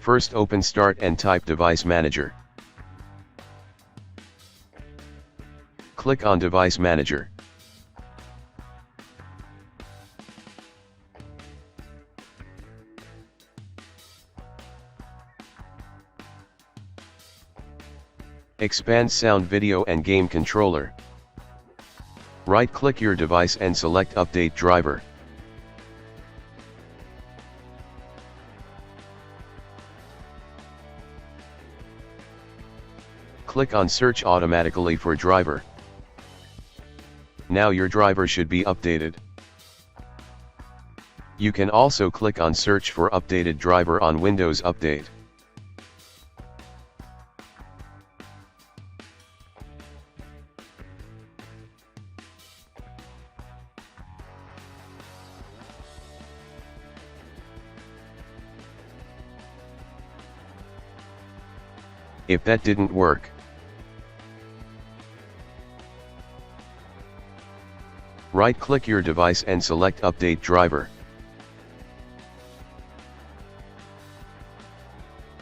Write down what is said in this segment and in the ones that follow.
First open Start and type Device Manager. Click on Device Manager. Expand Sound, Video and Game Controller. Right-click your device and select Update Driver. Click on Search automatically for driver. Now your driver should be updated. You can also click on Search for updated driver on Windows Update. If that didn't work, right-click your device and select Update Driver.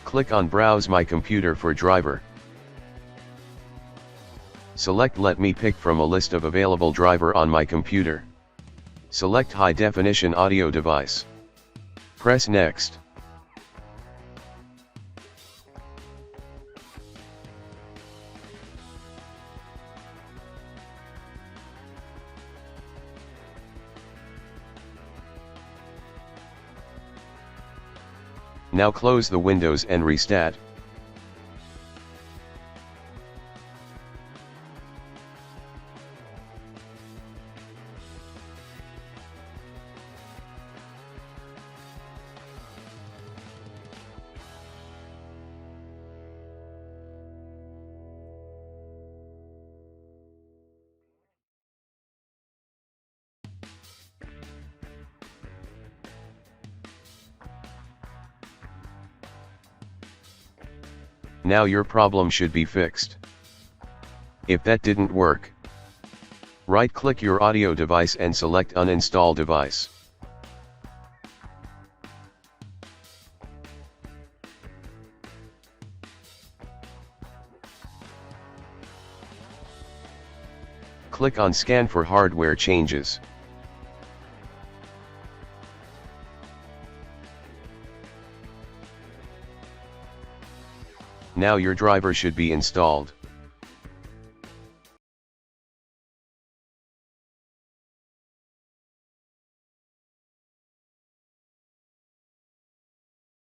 Click on Browse My Computer for driver. Select Let me pick from a list of available driver on my computer. Select High Definition Audio Device. Press Next. Now close the windows and restart. Now your problem should be fixed. If that didn't work, right-click your audio device and select Uninstall Device. Click on Scan for hardware changes. Now your driver should be installed.